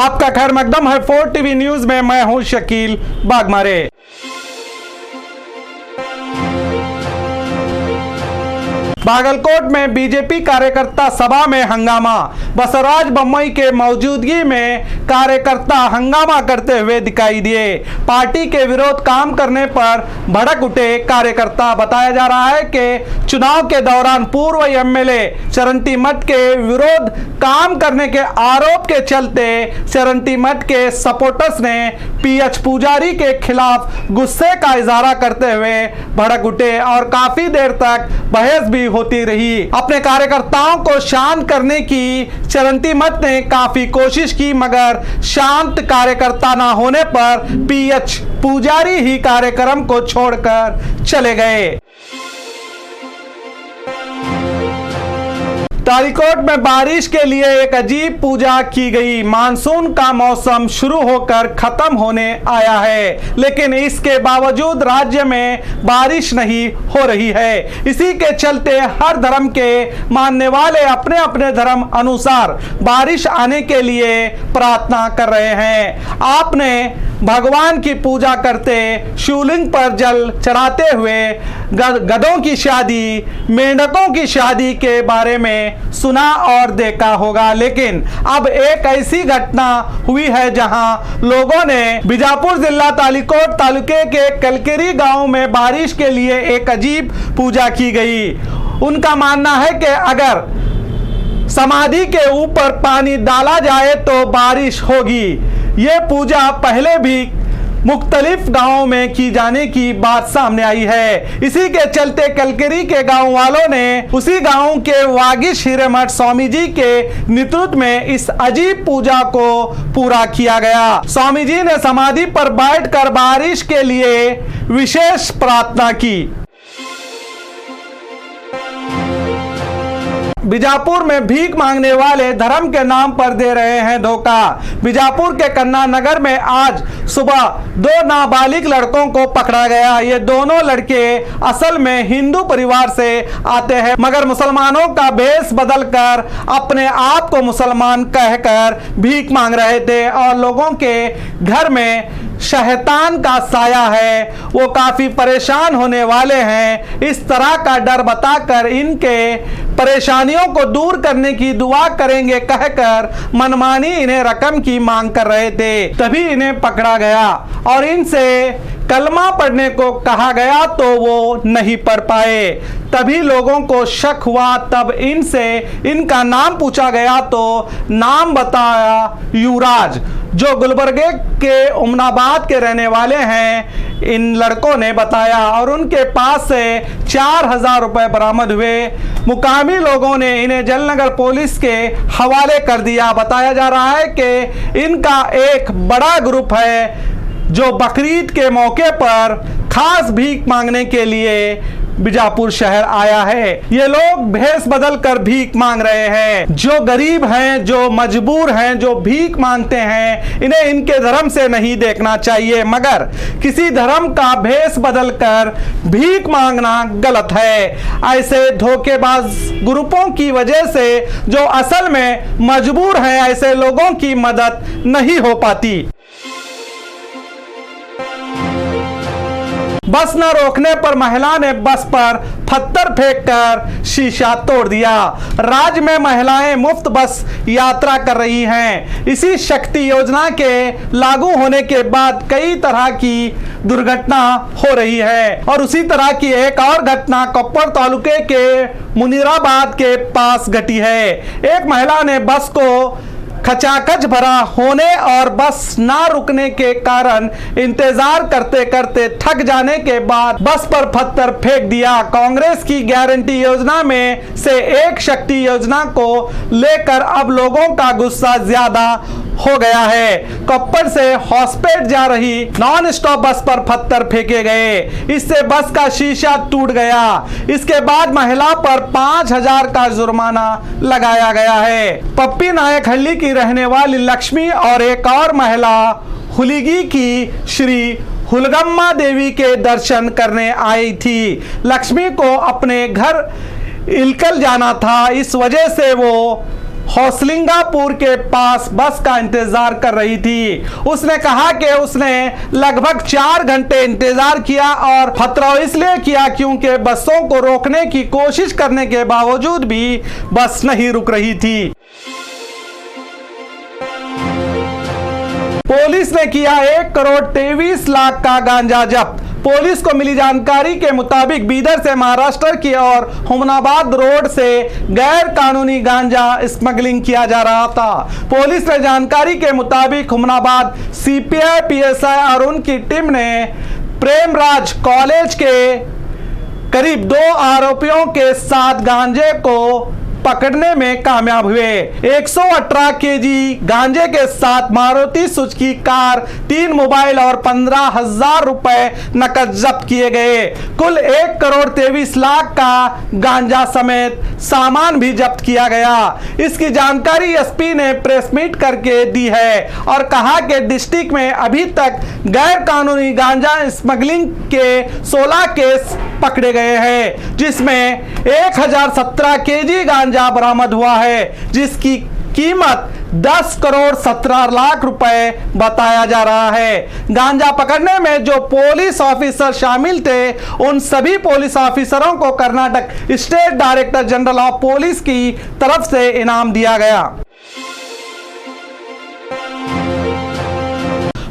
आपका खैर मकदम है 4 टीवी न्यूज में। मैं हूं शकील बागमारे। बागलकोट में बीजेपी कार्यकर्ता सभा में हंगामा। बसवराज बोम्मई के मौजूदगी में कार्यकर्ता हंगामा करते हुए दिखाई दिए। पार्टी के विरोध काम करने पर भड़क उठे कार्यकर्ता। बताया जा रहा है कि चुनाव के दौरान पूर्व एमएलए चरंती मठ के विरोध काम करने के आरोप के चलते चरंती मठ के सपोर्टर्स ने पीएच पुजारी के खिलाफ गुस्से का इजहार करते हुए भड़क उठे और काफी देर तक बहस भी होती रही। अपने कार्यकर्ताओं को शांत करने की चरंती मठ ने काफी कोशिश की, मगर शांत कार्यकर्ता ना होने पर पीएच पुजारी ही कार्यक्रम को छोड़कर चले गए। तालीकोट में बारिश के लिए एक अजीब पूजा की गई। मानसून का मौसम शुरू होकर खत्म होने आया है, लेकिन इसके बावजूद राज्य में बारिश नहीं हो रही है। इसी के चलते हर धर्म के मानने वाले अपने अपने धर्म अनुसार बारिश आने के लिए प्रार्थना कर रहे हैं। आपने भगवान की पूजा करते, शिवलिंग पर जल चढ़ाते हुए गधों की शादी, मेंढकों की शादी के बारे में सुना और देखा होगा, लेकिन अब एक ऐसी घटना हुई है जहां लोगों ने बीजापुर जिला तालीकोट तालुके के कलकेरी गांव में बारिश के लिए एक अजीब पूजा की गई। उनका मानना है कि अगर समाधि के ऊपर पानी डाला जाए तो बारिश होगी। ये पूजा पहले भी मुख्तलिफ गांवों में की जाने की बात सामने आई है। इसी के चलते कलकेरी के गांव वालों ने उसी गांव के वागीश हिरेमठ स्वामी जी के नेतृत्व में इस अजीब पूजा को पूरा किया गया। स्वामी जी ने समाधि पर बैठकर बारिश के लिए विशेष प्रार्थना की। बीजापुर में भीख मांगने वाले धर्म के नाम पर दे रहे हैं धोखा। बीजापुर के कन्ना नगर में आज सुबह 2 नाबालिग लड़कों को पकड़ा गया। ये दोनों लड़के असल में हिंदू परिवार से आते हैं, मगर मुसलमानों का भेष बदलकर अपने आप को मुसलमान कहकर भीख मांग रहे थे और लोगों के घर में शैतान का साया है, वो काफी परेशान होने वाले हैं। इस तरह का डर बताकर इनके परेशानियों को दूर करने की दुआ करेंगे कहकर मनमानी इन्हें रकम की मांग कर रहे थे। तभी इन्हें पकड़ा गया और इनसे कलमा पढ़ने को कहा गया तो वो नहीं पढ़ पाए। तभी लोगों को शक हुआ, तब इनसे इनका नाम पूछा गया तो नाम बताया युवराज, जो गुलबर्गे के उमनाबाद के रहने वाले हैं। इन लड़कों ने बताया और उनके पास से 4000 रुपए बरामद हुए। मुकामी लोगों ने इन्हें जलनगर पुलिस के हवाले कर दिया। बताया जा रहा है कि इनका एक बड़ा ग्रुप है जो बकरीद के मौके पर खास भीख मांगने के लिए बीजापुर शहर आया है। ये लोग भेष बदल कर भीख मांग रहे हैं। जो गरीब हैं, जो मजबूर हैं, जो भीख मांगते हैं, इन्हें इनके धर्म से नहीं देखना चाहिए, मगर किसी धर्म का भेष बदल कर भीख मांगना गलत है। ऐसे धोखेबाज ग्रुपों की वजह से जो असल में मजबूर हैं, ऐसे लोगों की मदद नहीं हो पाती। बस न रोकने पर महिला ने बस पर पत्थर फेंककर शीशा तोड़ दिया। राज्य में महिलाएं मुफ्त बस यात्रा कर रही हैं। इसी शक्ति योजना के लागू होने के बाद कई तरह की दुर्घटना हो रही है और उसी तरह की एक और घटना कोप्पर तालुके के मुनीराबाद के पास घटी है। एक महिला ने बस को खचाखच भरा होने और बस ना रुकने के कारण इंतजार करते करते थक जाने के बाद बस पर पत्थर फेंक दिया। कांग्रेस की गारंटी योजना में से एक शक्ति योजना को लेकर अब लोगों का गुस्सा ज्यादा हो गया है। कोप्पर से हॉस्पेट जा रही नॉन स्टॉप बस पर पत्थर फेंके गए, इससे बस का शीशा टूट गया। इसके बाद महिला पर 5000 का जुर्माना लगाया गया है। पप्पी नायक हल्ली की रहने वाली लक्ष्मी और एक और महिला हुलिगी की श्री हुलगम्मा देवी के दर्शन करने आई थी। लक्ष्मी को अपने घर इलकल जाना था, इस वजह से वो हौसलिंगापुर के पास बस का इंतजार कर रही थी। उसने कहा कि उसने लगभग 4 घंटे इंतजार किया और खतरा इसलिए किया क्योंकि बसों को रोकने की कोशिश करने के बावजूद भी बस नहीं रुक रही थी। पुलिस ने किया 1,23,00,000 का गांजा जब्त। पुलिस को मिली जानकारी के मुताबिक बीदर से महाराष्ट्र की ओर हुमनाबाद रोड से गैर कानूनी गांजा स्मगलिंग किया जा रहा था। पुलिस ने जानकारी के मुताबिक हुमनाबाद सीपीआई पीएसआई और उनकी टीम ने प्रेमराज कॉलेज के करीब 2 आरोपियों के साथ गांजे को पकड़ने में कामयाब हुए। 118 केजी गांजे के साथ मारुति सुजुकी कार, 3 मोबाइल और 15,000 रुपए नकद जब्त किए गए। कुल 1,23,00,000 का गांजा समेत सामान भी जब्त किया गया। इसकी जानकारी एसपी ने प्रेस मीट करके दी है और कहा कि डिस्ट्रिक्ट में अभी तक गैर कानूनी गांजा स्मगलिंग के 16 केस पकड़े गए हैं, जिसमें 1017 केजी गांजा बरामद हुआ है, जिसकी कीमत 10,17,00,000 रुपए बताया जा रहा है। गांजा पकड़ने में जो पुलिस ऑफिसर शामिल थे उन सभी पुलिस ऑफिसरों को Karnataka state director general of police की तरफ से इनाम दिया गया।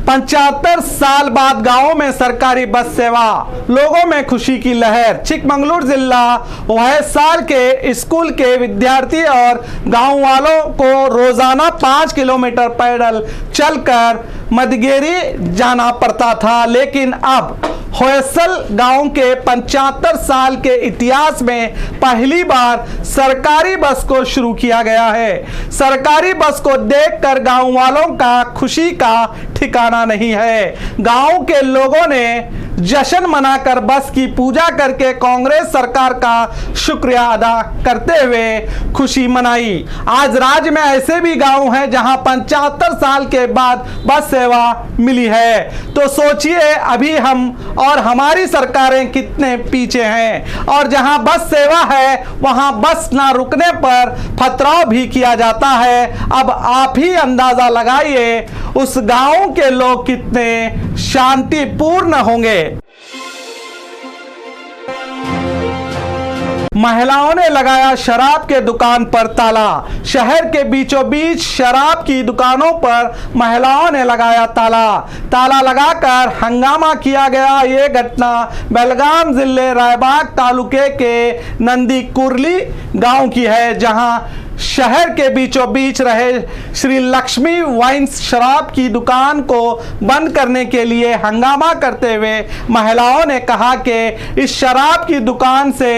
75 साल बाद गांवों में सरकारी बस सेवा, लोगों में खुशी की लहर। चिकमंगलूर जिला वहसाल के स्कूल के विद्यार्थी और गांव वालों को रोजाना 5 किलोमीटर पैदल चलकर मदगेरी जाना पड़ता था, लेकिन अब होयसल गांव के 75 साल के इतिहास में पहली बार सरकारी बस को शुरू किया गया है। सरकारी बस को देखकर गांव वालों का खुशी का ठिकाना नहीं है। गांव के लोगों ने जश्न मनाकर बस की पूजा करके कांग्रेस सरकार का शुक्रिया अदा करते हुए खुशी मनाई। आज राज्य में ऐसे भी गांव हैं जहां 75 साल के बाद बस सेवा मिली है, तो सोचिए अभी हम और हमारी सरकारें कितने पीछे हैं। और जहां बस सेवा है वहां बस ना रुकने पर पथराव भी किया जाता है। अब आप ही अंदाजा लगाइए उस गांव के लोग कितने शांतिपूर्ण होंगे। महिलाओं ने लगाया शराब के दुकान पर ताला। शहर के बीचों बीच शराब की दुकानों पर महिलाओं ने लगाया ताला लगाकर हंगामा किया गया। ये घटना बेलगाम जिले रायबाग तालुके के नंदी कुरली गांव की है, जहां शहर के बीचों बीच रहे श्री लक्ष्मी वाइन्स शराब की दुकान को बंद करने के लिए हंगामा करते हुए महिलाओं ने कहा कि इस शराब की दुकान से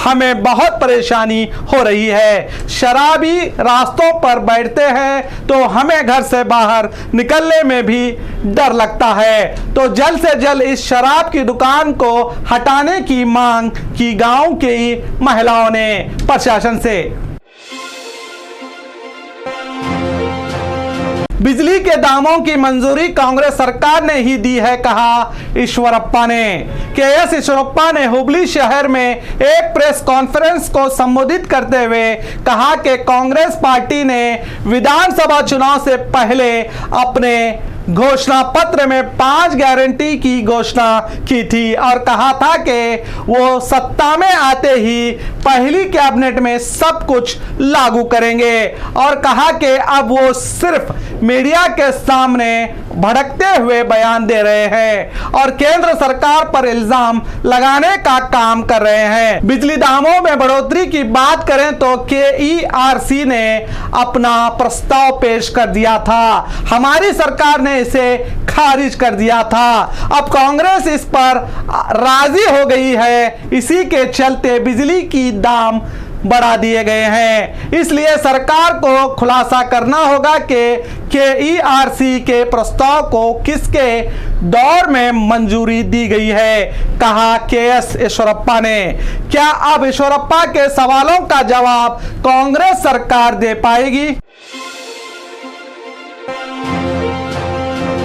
हमें बहुत परेशानी हो रही है। शराबी रास्तों पर बैठते हैं तो हमें घर से बाहर निकलने में भी डर लगता है, तो जल्द से जल्द इस शराब की दुकान को हटाने की मांग की गांव की महिलाओं ने प्रशासन से। बिजली के दामों की मंजूरी कांग्रेस सरकार ने ही दी है, कहा ईश्वरप्पा ने। केएस ईश्वरप्पा ने हुबली शहर में एक प्रेस कॉन्फ्रेंस को संबोधित करते हुए कहा कि कांग्रेस पार्टी ने विधानसभा चुनाव से पहले अपने घोषणा पत्र में 5 गारंटी की घोषणा की थी और कहा था कि वो सत्ता में आते ही पहली कैबिनेट में सब कुछ लागू करेंगे, और कहा कि अब वो सिर्फ मीडिया के सामने भड़कते हुए बयान दे रहे हैं और केंद्र सरकार पर इल्जाम लगाने का काम कर रहे हैं। बिजली दामों में बढ़ोतरी की बात करें तो KERC ने अपना प्रस्ताव पेश कर दिया था, हमारी सरकार ने इसे खारिज कर दिया था। अब कांग्रेस इस पर राजी हो गई है, इसी के चलते बिजली की दाम बढ़ा दिए गए हैं। इसलिए सरकार को खुलासा करना होगा कि KERC के प्रस्ताव को किसके दौर में मंजूरी दी गई है, कहा KS ईश्वरप्पा ने। क्या अब ईश्वरप्पा के सवालों का जवाब कांग्रेस सरकार दे पाएगी?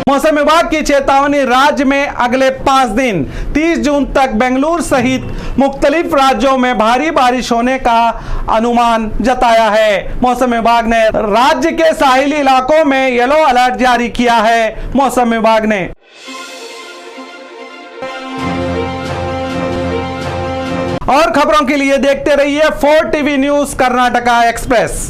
मौसम विभाग की चेतावनी, राज्य में अगले 5 दिन 30 जून तक बेंगलुरु सहित मुख्तलिफ राज्यों में भारी बारिश होने का अनुमान जताया है। मौसम विभाग ने राज्य के साहिली इलाकों में येलो अलर्ट जारी किया है। मौसम विभाग ने और खबरों के लिए देखते रहिए 4 टीवी न्यूज़ कर्नाटका एक्सप्रेस।